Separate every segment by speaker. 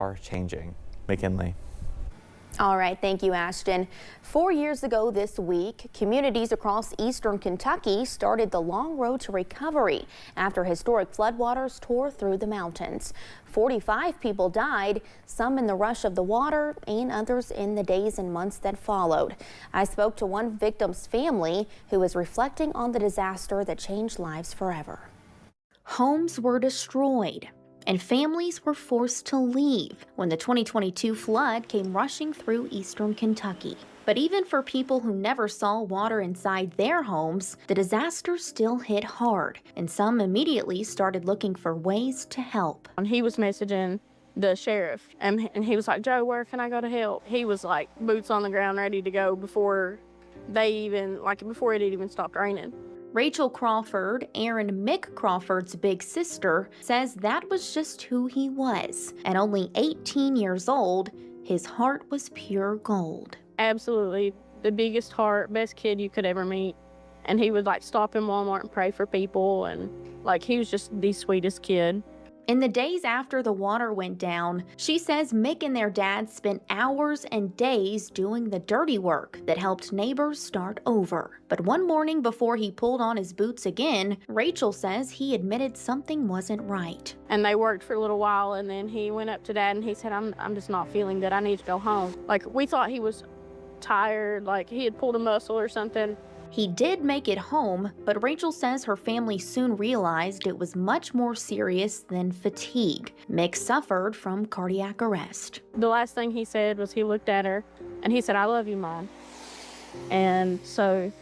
Speaker 1: are changing. McKinley.
Speaker 2: All right, thank you, Ashton. 4 years ago this week, communities across eastern Kentucky started the long road to recovery after historic floodwaters tore through the mountains. 45 people died, some in the rush of the water and others in the days and months that followed. I spoke to one victim's family who was reflecting on the disaster that changed lives forever. Homes were destroyed and families were forced to leave when the 2022 flood came rushing through eastern Kentucky. But even for people who never saw water inside their homes, the disaster still hit hard, and some immediately started looking for ways to help.
Speaker 3: And he was messaging the sheriff, and he was like, "Joe, where can I go to help?" He was like boots on the ground, ready to go before before it had even stopped raining.
Speaker 2: Rachel Crawford, Aaron Mick Crawford's big sister, says that was just who he was. At only 18 years old, his heart was pure gold.
Speaker 3: Absolutely the biggest heart, best kid you could ever meet. And he would stop in Walmart and pray for people, and he was just the sweetest kid.
Speaker 2: In the days after the water went down, she says Mick and their dad spent hours and days doing the dirty work that helped neighbors start over. But one morning before he pulled on his boots again, Rachel says he admitted something wasn't right.
Speaker 3: And they worked for a little while, and then he went up to Dad and he said, I'm just not feeling good. I need to go home. We thought he was tired, he had pulled a muscle or something.
Speaker 2: He did make it home, but Rachel says her family soon realized it was much more serious than fatigue. Mick suffered from cardiac arrest.
Speaker 3: The last thing he said was he looked at her and he said, "I love you, Mom." And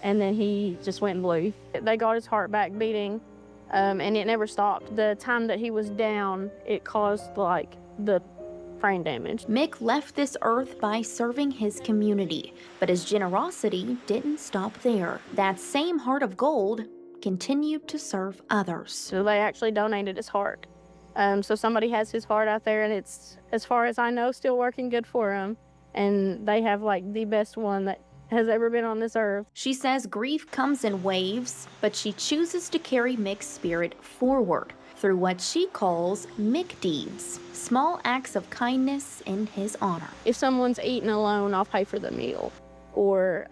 Speaker 3: then he just went and blew. They got his heart back beating, and it never stopped. The time that he was down, it caused the brain damage.
Speaker 2: Mick left this earth by serving his community, but his generosity didn't stop there. That same heart of gold continued to serve others.
Speaker 3: So they actually donated his heart. So somebody has his heart out there, and it's, as far as I know, still working good for him. And they have the best one that has ever been on this earth.
Speaker 2: She says grief comes in waves, but she chooses to carry Mick's spirit forward through what she calls Mick deeds, small acts of kindness in his honor.
Speaker 3: If someone's eating alone, I'll pay for the meal. Or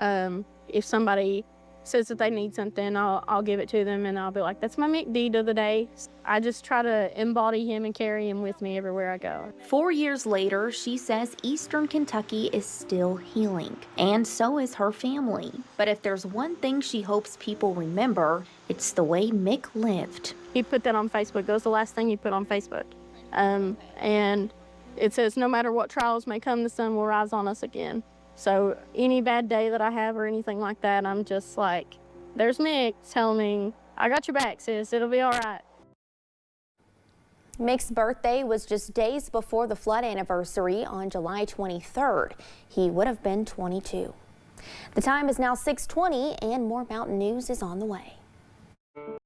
Speaker 3: if somebody says that they need something, I'll give it to them, and I'll be like, that's my Mick deed of the day. I just try to embody him and carry him with me everywhere I go.
Speaker 2: 4 years later, she says eastern Kentucky is still healing, and so is her family. But if there's one thing she hopes people remember, it's the way Mick lived.
Speaker 3: He put that on Facebook. That was the last thing he put on Facebook. And it says, "No matter what trials may come, the sun will rise on us again." So any bad day that I have or anything like that, I'm just like, there's Mick telling me, "I got your back, sis. It'll be all right." Mick's birthday was just days before the flood anniversary on July 23rd. He would have been 22. The time is now 6:20, and more mountain news is on the way.